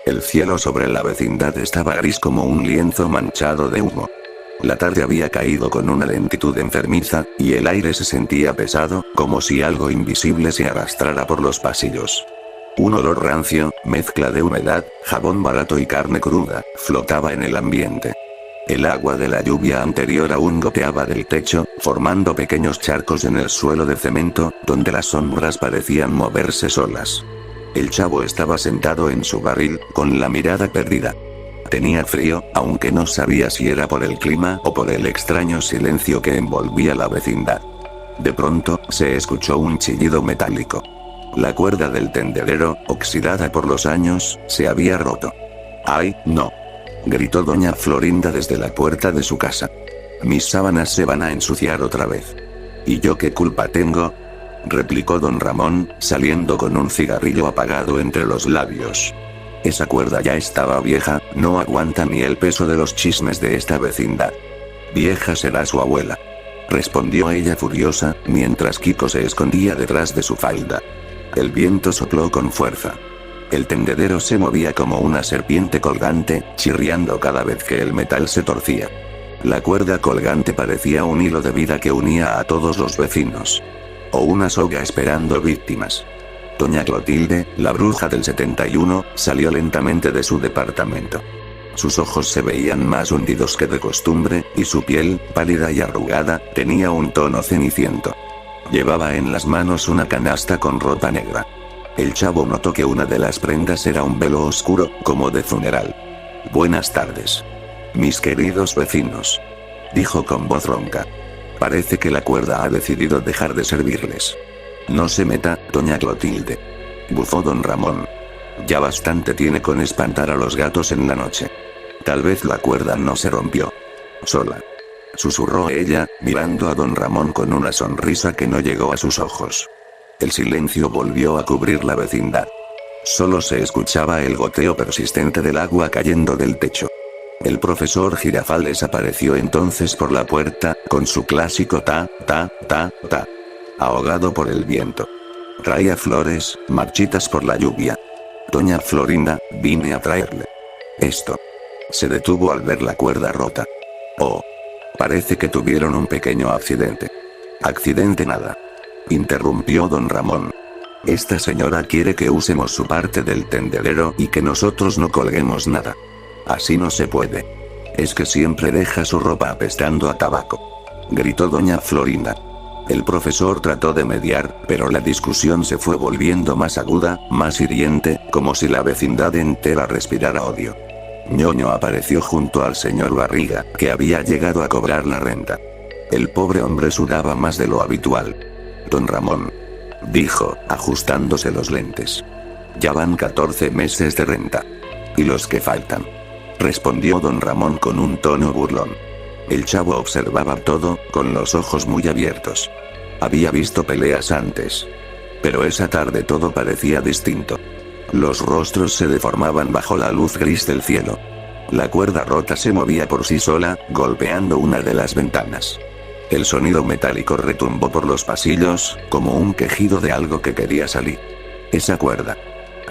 El cielo sobre la vecindad estaba gris como un lienzo manchado de humo. La tarde había caído con una lentitud enfermiza, y el aire se sentía pesado, como si algo invisible se arrastrara por los pasillos. Un olor rancio, mezcla de humedad, jabón barato y carne cruda, flotaba en el ambiente. El agua de la lluvia anterior aún goteaba del techo, formando pequeños charcos en el suelo de cemento, donde las sombras parecían moverse solas. El chavo estaba sentado en su barril, con la mirada perdida. Tenía frío, aunque no sabía si era por el clima o por el extraño silencio que envolvía la vecindad. De pronto, se escuchó un chillido metálico. La cuerda del tendedero, oxidada por los años, se había roto. ¡Ay, no! Gritó doña Florinda desde la puerta de su casa. Mis sábanas se van a ensuciar otra vez. ¿Y yo qué culpa tengo?, replicó don Ramón, saliendo con un cigarrillo apagado entre los labios. Esa cuerda ya estaba vieja, no aguanta ni el peso de los chismes de esta vecindad. Vieja será su abuela, respondió ella furiosa, mientras Kiko se escondía detrás de su falda. El viento sopló con fuerza. El tendedero se movía como una serpiente colgante, chirriando cada vez que el metal se torcía. La cuerda colgante parecía un hilo de vida que unía a todos los vecinos. O una soga esperando víctimas. Doña Clotilde, la bruja del 71, salió lentamente de su departamento. Sus ojos se veían más hundidos que de costumbre, y su piel, pálida y arrugada, tenía un tono ceniciento. Llevaba en las manos una canasta con ropa negra. El chavo notó que una de las prendas era un velo oscuro, como de funeral. Buenas tardes, mis queridos vecinos, dijo con voz ronca. Parece que la cuerda ha decidido dejar de servirles. No se meta, doña Clotilde, bufó don Ramón. Ya bastante tiene con espantar a los gatos en la noche. Tal vez la cuerda no se rompió sola, susurró ella, mirando a don Ramón con una sonrisa que no llegó a sus ojos. El silencio volvió a cubrir la vecindad. Solo se escuchaba el goteo persistente del agua cayendo del techo. El profesor Girafales apareció entonces por la puerta, con su clásico ta, ta, ta, ta. Ahogado por el viento. Traía flores, marchitas por la lluvia. Doña Florinda, vine a traerle esto. Se detuvo al ver la cuerda rota. Oh. Parece que tuvieron un pequeño accidente. Accidente nada, interrumpió don Ramón. Esta señora quiere que usemos su parte del tendedero y que nosotros no colguemos nada. Así no se puede. Es que siempre deja su ropa apestando a tabaco, gritó doña Florinda. El profesor trató de mediar, pero la discusión se fue volviendo más aguda, más hiriente, como si la vecindad entera respirara odio. Ñoño apareció junto al señor Barriga, que había llegado a cobrar la renta. El pobre hombre sudaba más de lo habitual. Don Ramón, dijo, ajustándose los lentes. Ya van 14 meses de renta. ¿Y los que faltan?, respondió don Ramón con un tono burlón. El chavo observaba todo, con los ojos muy abiertos. Había visto peleas antes. Pero esa tarde todo parecía distinto. Los rostros se deformaban bajo la luz gris del cielo. La cuerda rota se movía por sí sola, golpeando una de las ventanas. El sonido metálico retumbó por los pasillos, como un quejido de algo que quería salir. Esa cuerda,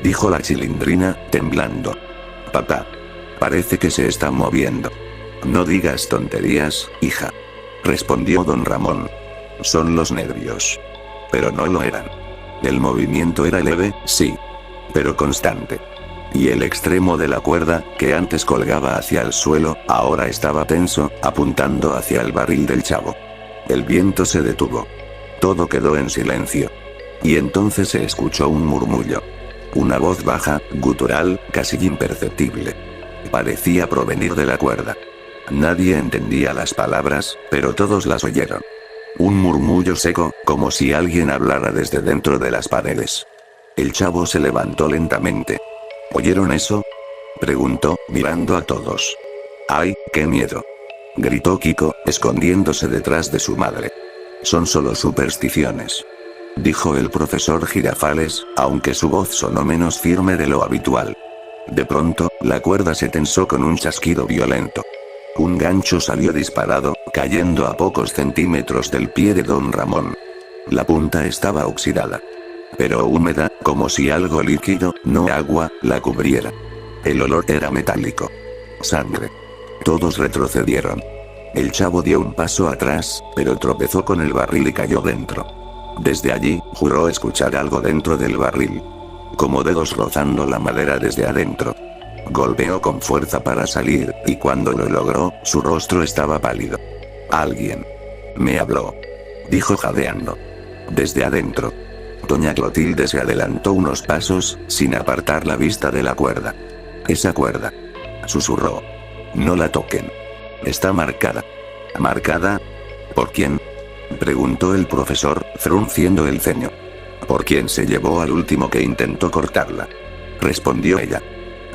dijo la Chilindrina, temblando. Papá, parece que se está moviendo. No digas tonterías, hija, respondió don Ramón. Son los nervios. Pero no lo eran. El movimiento era leve, sí, pero constante. Y el extremo de la cuerda, que antes colgaba hacia el suelo, ahora estaba tenso, apuntando hacia el barril del chavo. El viento se detuvo. Todo quedó en silencio. Y entonces se escuchó un murmullo. Una voz baja, gutural, casi imperceptible. Parecía provenir de la cuerda. Nadie entendía las palabras, pero todos las oyeron. Un murmullo seco, como si alguien hablara desde dentro de las paredes. El chavo se levantó lentamente. ¿Oyeron eso?, preguntó, mirando a todos. ¡Ay, qué miedo!, gritó Kiko, escondiéndose detrás de su madre. Son solo supersticiones, dijo el profesor Girafales, aunque su voz sonó menos firme de lo habitual. De pronto, la cuerda se tensó con un chasquido violento. Un gancho salió disparado, cayendo a pocos centímetros del pie de don Ramón. La punta estaba oxidada, pero húmeda, como si algo líquido, no agua, la cubriera. El olor era metálico. Sangre. Todos retrocedieron. El chavo dio un paso atrás, pero tropezó con el barril y cayó dentro. Desde allí, juró escuchar algo dentro del barril. Como dedos rozando la madera desde adentro. Golpeó con fuerza para salir, y cuando lo logró, su rostro estaba pálido. Alguien me habló, dijo jadeando. Desde adentro. Doña Clotilde se adelantó unos pasos, sin apartar la vista de la cuerda. Esa cuerda, susurró. No la toquen. Está marcada. ¿Marcada? ¿Por quién? Preguntó el profesor, frunciendo el ceño. ¿Por quién se llevó al último que intentó cortarla? Respondió ella.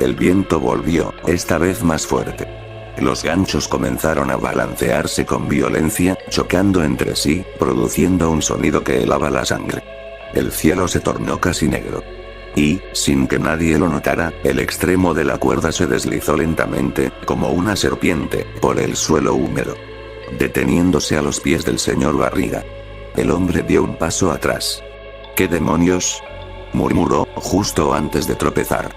El viento volvió, esta vez más fuerte. Los ganchos comenzaron a balancearse con violencia, chocando entre sí, produciendo un sonido que helaba la sangre. El cielo se tornó casi negro. Y, sin que nadie lo notara, el extremo de la cuerda se deslizó lentamente, como una serpiente, por el suelo húmedo. Deteniéndose a los pies del señor Barriga. El hombre dio un paso atrás. ¿Qué demonios?, murmuró, justo antes de tropezar.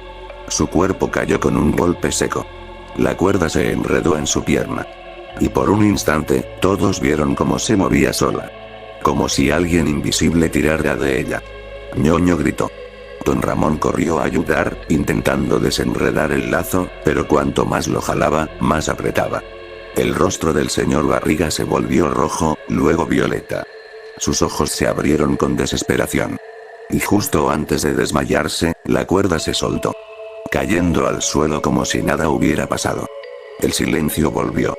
Su cuerpo cayó con un golpe seco. La cuerda se enredó en su pierna. Y por un instante, todos vieron cómo se movía sola. Como si alguien invisible tirara de ella. Ñoño gritó. Don Ramón corrió a ayudar, intentando desenredar el lazo, pero cuanto más lo jalaba, más apretaba. El rostro del señor Barriga se volvió rojo, luego violeta. Sus ojos se abrieron con desesperación. Y justo antes de desmayarse, la cuerda se soltó. Cayendo al suelo como si nada hubiera pasado. El silencio volvió.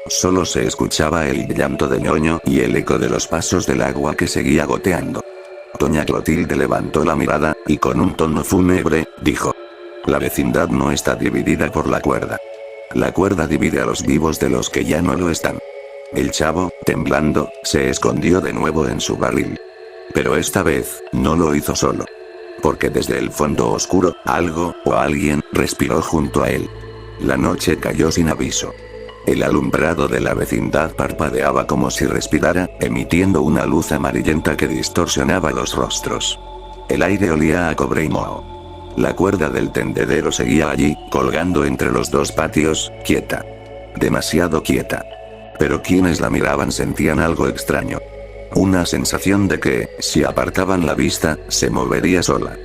Solo se escuchaba el llanto de Ñoño y el eco de los pasos del agua que seguía goteando. Doña Clotilde levantó la mirada, y con un tono fúnebre, dijo. La vecindad no está dividida por la cuerda. La cuerda divide a los vivos de los que ya no lo están. El chavo, temblando, se escondió de nuevo en su barril. Pero esta vez, no lo hizo solo. Porque desde el fondo oscuro, algo, o alguien, respiró junto a él. La noche cayó sin aviso. El alumbrado de la vecindad parpadeaba como si respirara, emitiendo una luz amarillenta que distorsionaba los rostros. El aire olía a cobre y moho. La cuerda del tendedero seguía allí, colgando entre los dos patios, quieta. Demasiado quieta. Pero quienes la miraban sentían algo extraño. Una sensación de que, si apartaban la vista, se movería sola.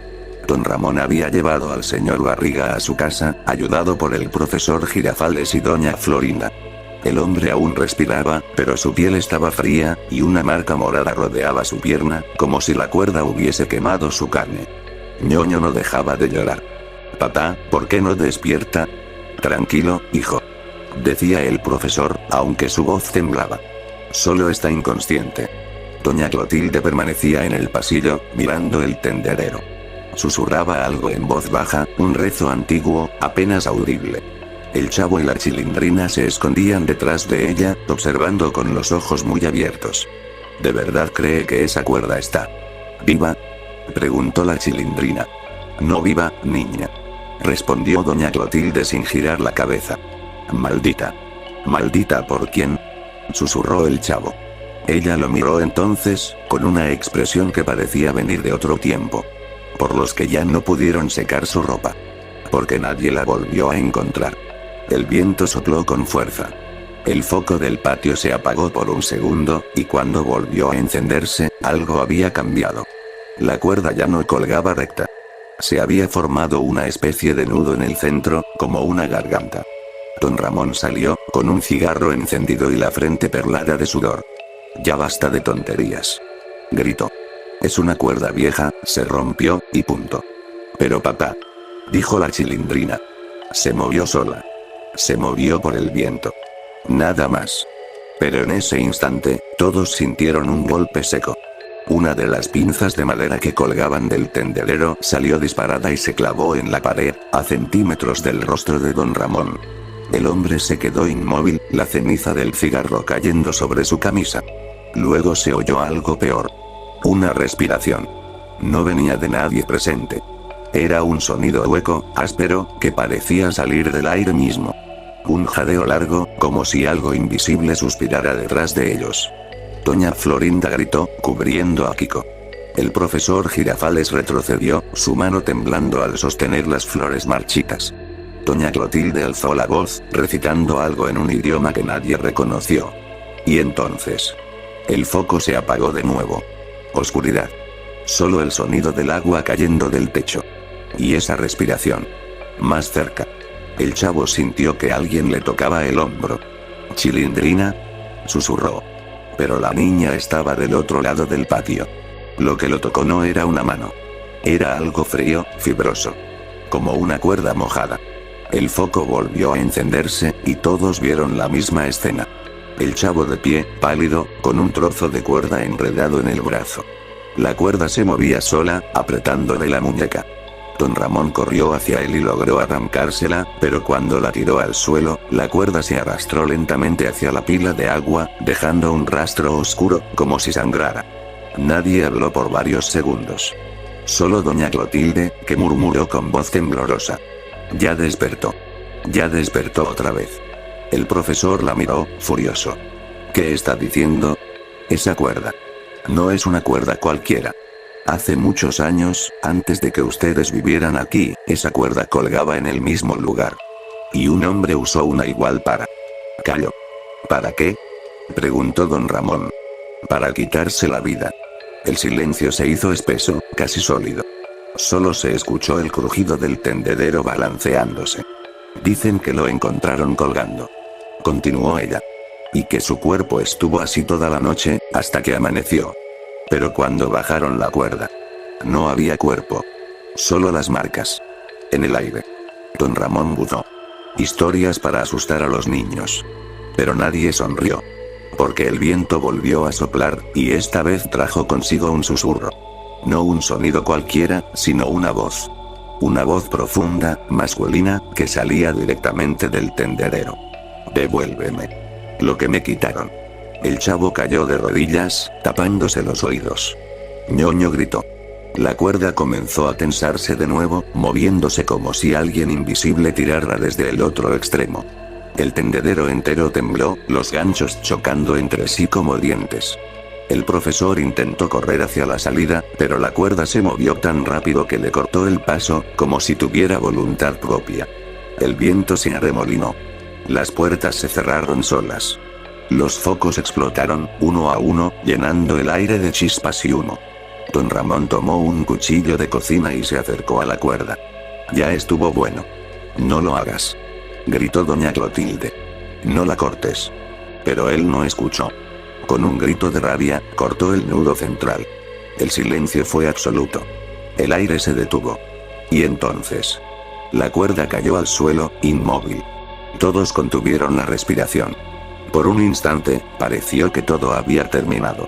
Don Ramón había llevado al señor Barriga a su casa, ayudado por el profesor Girafales y doña Florinda. El hombre aún respiraba, pero su piel estaba fría, y una marca morada rodeaba su pierna, como si la cuerda hubiese quemado su carne. Ñoño no dejaba de llorar. Papá, ¿por qué no despierta? Tranquilo, hijo. Decía el profesor, aunque su voz temblaba. Solo está inconsciente. Doña Clotilde permanecía en el pasillo, mirando el tendedero. Susurraba algo en voz baja, un rezo antiguo, apenas audible. El chavo y la Chilindrina se escondían detrás de ella, observando con los ojos muy abiertos. ¿De verdad cree que esa cuerda está viva?, preguntó la Chilindrina. No viva, niña, respondió doña Clotilde sin girar la cabeza. Maldita. ¿Maldita por quién?, susurró el chavo. Ella lo miró entonces, con una expresión que parecía venir de otro tiempo. Por los que ya no pudieron secar su ropa. Porque nadie la volvió a encontrar. El viento sopló con fuerza. El foco del patio se apagó por un segundo, y cuando volvió a encenderse, algo había cambiado. La cuerda ya no colgaba recta. Se había formado una especie de nudo en el centro, como una garganta. Don Ramón salió, con un cigarro encendido y la frente perlada de sudor. Ya basta de tonterías, gritó. Es una cuerda vieja, se rompió, y punto. Pero papá, dijo la Chilindrina. Se movió sola. Se movió por el viento. Nada más. Pero en ese instante, todos sintieron un golpe seco. Una de las pinzas de madera que colgaban del tendedero salió disparada y se clavó en la pared, a centímetros del rostro de don Ramón. El hombre se quedó inmóvil, la ceniza del cigarro cayendo sobre su camisa. Luego se oyó algo peor. Una respiración. No venía de nadie presente. Era un sonido hueco, áspero, que parecía salir del aire mismo. Un jadeo largo, como si algo invisible suspirara detrás de ellos. Doña Florinda gritó, cubriendo a Kiko. El profesor Girafales retrocedió, su mano temblando al sostener las flores marchitas. Doña Clotilde alzó la voz, recitando algo en un idioma que nadie reconoció. Y entonces, el foco se apagó de nuevo. Oscuridad. Solo el sonido del agua cayendo del techo. Y esa respiración. Más cerca. El chavo sintió que alguien le tocaba el hombro. «Chilindrina», susurró. Pero la niña estaba del otro lado del patio. Lo que lo tocó no era una mano. Era algo frío, fibroso. Como una cuerda mojada. El foco volvió a encenderse, y todos vieron la misma escena. El chavo de pie, pálido, con un trozo de cuerda enredado en el brazo. La cuerda se movía sola, apretándole la muñeca. Don Ramón corrió hacia él y logró arrancársela, pero cuando la tiró al suelo, la cuerda se arrastró lentamente hacia la pila de agua, dejando un rastro oscuro, como si sangrara. Nadie habló por varios segundos. Solo doña Clotilde, que murmuró con voz temblorosa. Ya despertó. Ya despertó otra vez. El profesor la miró, furioso. ¿Qué está diciendo? Esa cuerda. No es una cuerda cualquiera. Hace muchos años, antes de que ustedes vivieran aquí, esa cuerda colgaba en el mismo lugar. Y un hombre usó una igual para... Calló. ¿Para qué? Preguntó don Ramón. Para quitarse la vida. El silencio se hizo espeso, casi sólido. Solo se escuchó el crujido del tendedero balanceándose. Dicen que lo encontraron colgando. Continuó ella. Y que su cuerpo estuvo así toda la noche, hasta que amaneció. Pero cuando bajaron la cuerda, no había cuerpo. Solo las marcas. En el aire. Don Ramón buzó. Historias para asustar a los niños. Pero nadie sonrió. Porque el viento volvió a soplar, y esta vez trajo consigo un susurro. No un sonido cualquiera, sino una voz. Una voz profunda, masculina, que salía directamente del tendedero. Devuélveme lo que me quitaron. El chavo cayó de rodillas, tapándose los oídos. Ñoño gritó. La cuerda comenzó a tensarse de nuevo, moviéndose como si alguien invisible tirara desde el otro extremo. El tendedero entero tembló, los ganchos chocando entre sí como dientes. El profesor intentó correr hacia la salida, pero la cuerda se movió tan rápido que le cortó el paso, como si tuviera voluntad propia. El viento se arremolinó. Las puertas se cerraron solas. Los focos explotaron, uno a uno, llenando el aire de chispas y humo. Don Ramón tomó un cuchillo de cocina y se acercó a la cuerda. Ya estuvo bueno. No lo hagas. Gritó doña Clotilde. No la cortes. Pero él no escuchó. Con un grito de rabia, cortó el nudo central. El silencio fue absoluto. El aire se detuvo. Y entonces, la cuerda cayó al suelo, inmóvil. Todos contuvieron la respiración. Por un instante, pareció que todo había terminado.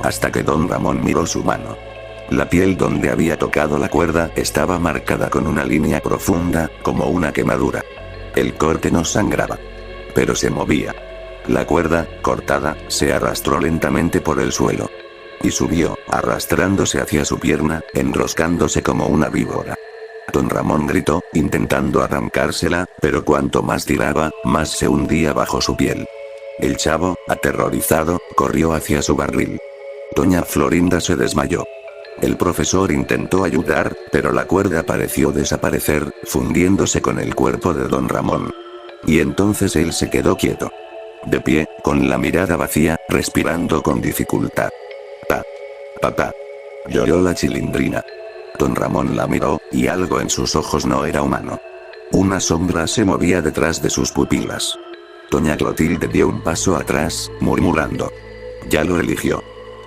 Hasta que don Ramón miró su mano. La piel donde había tocado la cuerda estaba marcada con una línea profunda, como una quemadura. El corte no sangraba. Pero se movía. La cuerda, cortada, se arrastró lentamente por el suelo. Y subió, arrastrándose hacia su pierna, enroscándose como una víbora. Don Ramón gritó, intentando arrancársela, pero cuanto más tiraba, más se hundía bajo su piel. El chavo, aterrorizado, corrió hacia su barril. Doña Florinda se desmayó. El profesor intentó ayudar, pero la cuerda pareció desaparecer, fundiéndose con el cuerpo de don Ramón. Y entonces él se quedó quieto. De pie, con la mirada vacía, respirando con dificultad. Papá. Lloró la Chilindrina. Don Ramón la miró, y algo en sus ojos no era humano. Una sombra se movía detrás de sus pupilas. Doña Clotilde dio un paso atrás, murmurando. Ya lo eligió.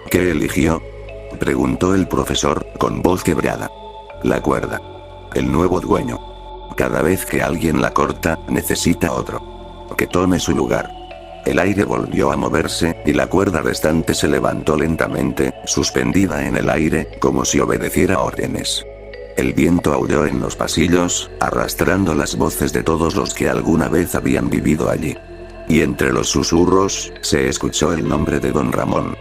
¿Qué eligió? Preguntó el profesor, con voz quebrada. La cuerda. El nuevo dueño. Cada vez que alguien la corta, necesita otro. Que tome su lugar. El aire volvió a moverse, y la cuerda restante se levantó lentamente, suspendida en el aire, como si obedeciera órdenes. El viento aulló en los pasillos, arrastrando las voces de todos los que alguna vez habían vivido allí. Y entre los susurros, se escuchó el nombre de don Ramón.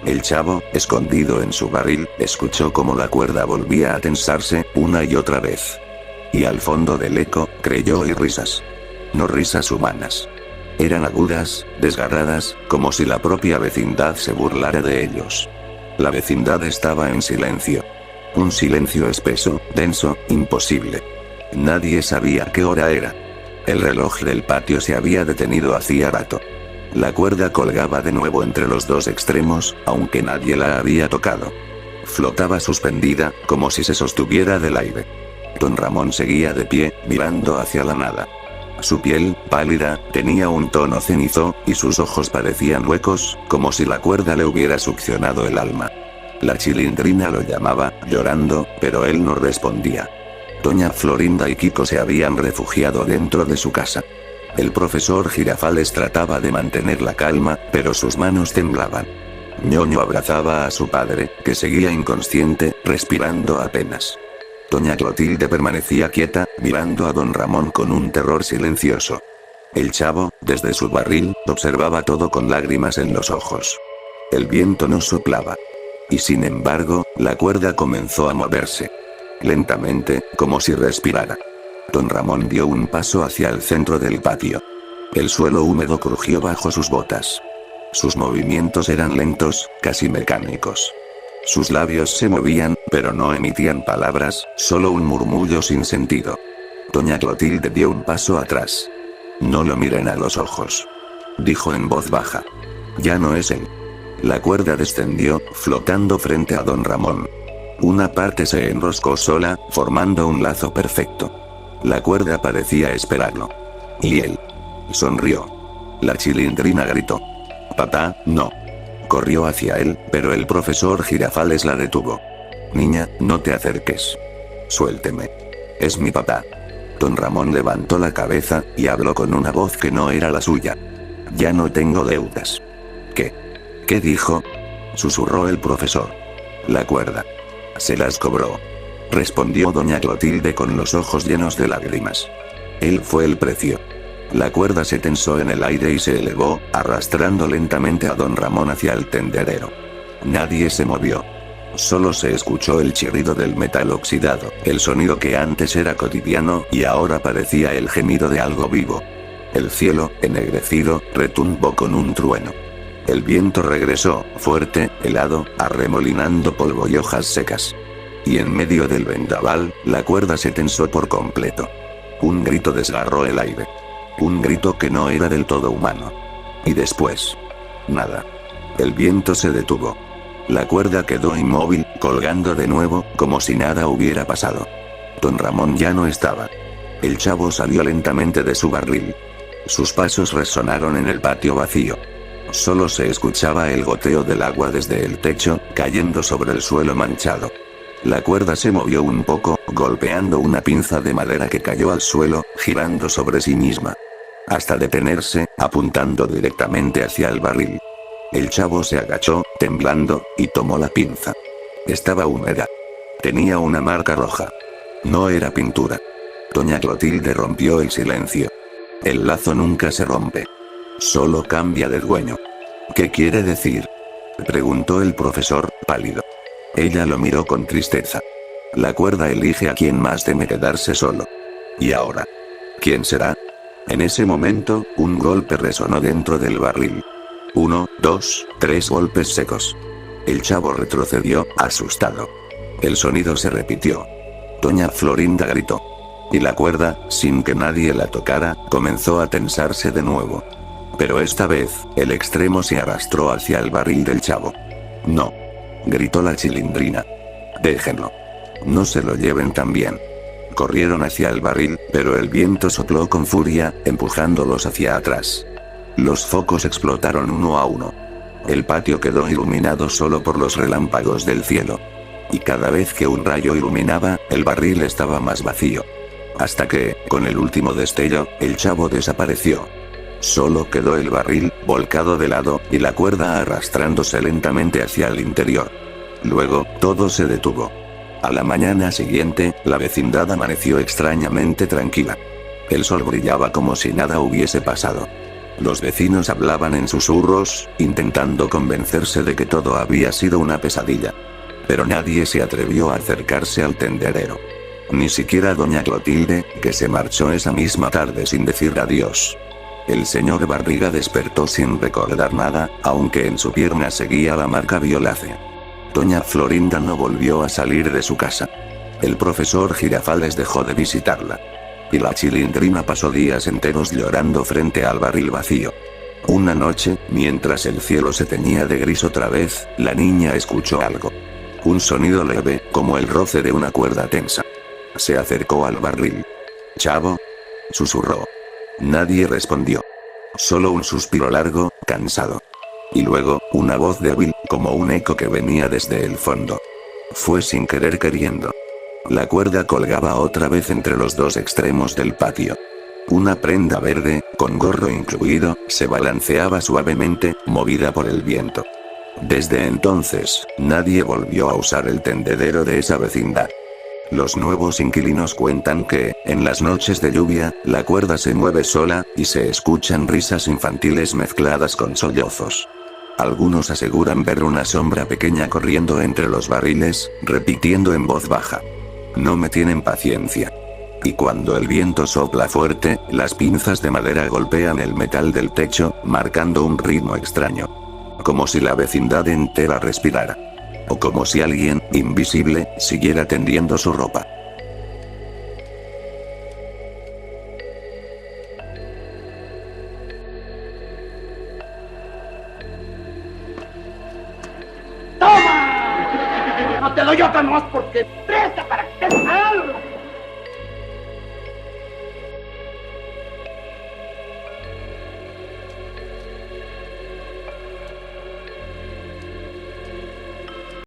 El chavo, escondido en su barril, escuchó cómo la cuerda volvía a tensarse, una y otra vez. Y al fondo del eco, creyó oír risas. No risas humanas. Eran agudas, desgarradas, como si la propia vecindad se burlara de ellos. La vecindad estaba en silencio. Un silencio espeso, denso, imposible. Nadie sabía qué hora era. El reloj del patio se había detenido hacía rato. La cuerda colgaba de nuevo entre los dos extremos, aunque nadie la había tocado. Flotaba suspendida, como si se sostuviera del aire. Don Ramón seguía de pie, mirando hacia la nada. Su piel, pálida, tenía un tono cenizo, y sus ojos parecían huecos, como si la cuerda le hubiera succionado el alma. La Chilindrina lo llamaba, llorando, pero él no respondía. Doña Florinda y Kiko se habían refugiado dentro de su casa. El profesor Girafales trataba de mantener la calma, pero sus manos temblaban. Ñoño abrazaba a su padre, que seguía inconsciente, respirando apenas. Doña Clotilde permanecía quieta, mirando a don Ramón con un terror silencioso. El chavo, desde su barril, observaba todo con lágrimas en los ojos. El viento no soplaba. Y sin embargo, la cuerda comenzó a moverse. Lentamente, como si respirara. Don Ramón dio un paso hacia el centro del patio. El suelo húmedo crujió bajo sus botas. Sus movimientos eran lentos, casi mecánicos. Sus labios se movían, pero no emitían palabras, solo un murmullo sin sentido. Doña Clotilde dio un paso atrás. No lo miren a los ojos. Dijo en voz baja. Ya no es él. La cuerda descendió, flotando frente a don Ramón. Una parte se enroscó sola, formando un lazo perfecto. La cuerda parecía esperarlo. Y él sonrió. La Chilindrina gritó. Papá, no. Corrió hacia él, pero el profesor Girafales la detuvo. Niña, no te acerques. Suélteme. Es mi papá. Don Ramón levantó la cabeza, y habló con una voz que no era la suya. Ya no tengo deudas. ¿Qué? ¿Qué dijo? Susurró el profesor. La cuerda. Se las cobró. Respondió doña Clotilde con los ojos llenos de lágrimas. Él fue el precio. La cuerda se tensó en el aire y se elevó, arrastrando lentamente a don Ramón hacia el tendedero. Nadie se movió. Solo se escuchó el chirrido del metal oxidado, el sonido que antes era cotidiano y ahora parecía el gemido de algo vivo. El cielo, ennegrecido, retumbó con un trueno. El viento regresó, fuerte, helado, arremolinando polvo y hojas secas. Y en medio del vendaval, la cuerda se tensó por completo. Un grito desgarró el aire. Un grito que no era del todo humano. Y después. Nada. El viento se detuvo. La cuerda quedó inmóvil, colgando de nuevo, como si nada hubiera pasado. Don Ramón ya no estaba. El chavo salió lentamente de su barril. Sus pasos resonaron en el patio vacío. Solo se escuchaba el goteo del agua desde el techo, cayendo sobre el suelo manchado. La cuerda se movió un poco, golpeando una pinza de madera que cayó al suelo, girando sobre sí misma. Hasta detenerse, apuntando directamente hacia el barril. El chavo se agachó, temblando, y tomó la pinza. Estaba húmeda. Tenía una marca roja. No era pintura. Doña Clotilde rompió el silencio. El lazo nunca se rompe. Solo cambia de dueño. ¿Qué quiere decir? Preguntó el profesor, pálido. Ella lo miró con tristeza. La cuerda elige a quien más teme quedarse solo. ¿Y ahora? ¿Quién será? En ese momento, un golpe resonó dentro del barril. 1, 2, 3 golpes secos. El chavo retrocedió, asustado. El sonido se repitió. Doña Florinda gritó. Y la cuerda, sin que nadie la tocara, comenzó a tensarse de nuevo. Pero esta vez, el extremo se arrastró hacia el barril del chavo. No. Gritó la Chilindrina. Déjenlo. No se lo lleven también. Corrieron hacia el barril, pero el viento sopló con furia, empujándolos hacia atrás. Los focos explotaron uno a uno. El patio quedó iluminado solo por los relámpagos del cielo. Y cada vez que un rayo iluminaba, el barril estaba más vacío. Hasta que, con el último destello, el chavo desapareció. Solo quedó el barril, volcado de lado, y la cuerda arrastrándose lentamente hacia el interior. Luego, todo se detuvo. A la mañana siguiente, la vecindad amaneció extrañamente tranquila. El sol brillaba como si nada hubiese pasado. Los vecinos hablaban en susurros, intentando convencerse de que todo había sido una pesadilla. Pero nadie se atrevió a acercarse al tendedero. Ni siquiera doña Clotilde, que se marchó esa misma tarde sin decir adiós. El señor Barriga despertó sin recordar nada, aunque en su pierna seguía la marca violácea. Doña Florinda no volvió a salir de su casa. El profesor Girafales dejó de visitarla. Y la Chilindrina pasó días enteros llorando frente al barril vacío. Una noche, mientras el cielo se teñía de gris otra vez, la niña escuchó algo. Un sonido leve, como el roce de una cuerda tensa. Se acercó al barril. «Chavo», susurró. Nadie respondió. Solo un suspiro largo, cansado. Y luego, una voz débil, como un eco que venía desde el fondo. Fue sin querer queriendo. La cuerda colgaba otra vez entre los dos extremos del patio. Una prenda verde, con gorro incluido, se balanceaba suavemente, movida por el viento. Desde entonces, nadie volvió a usar el tendedero de esa vecindad. Los nuevos inquilinos cuentan que, en las noches de lluvia, la cuerda se mueve sola, y se escuchan risas infantiles mezcladas con sollozos. Algunos aseguran ver una sombra pequeña corriendo entre los barriles, repitiendo en voz baja: «No me tienen paciencia». Y cuando el viento sopla fuerte, las pinzas de madera golpean el metal del techo, marcando un ritmo extraño. Como si la vecindad entera respirara. O como si alguien, invisible, siguiera tendiendo su ropa. ¡Toma! No te doy otra más porque presta para que te salga.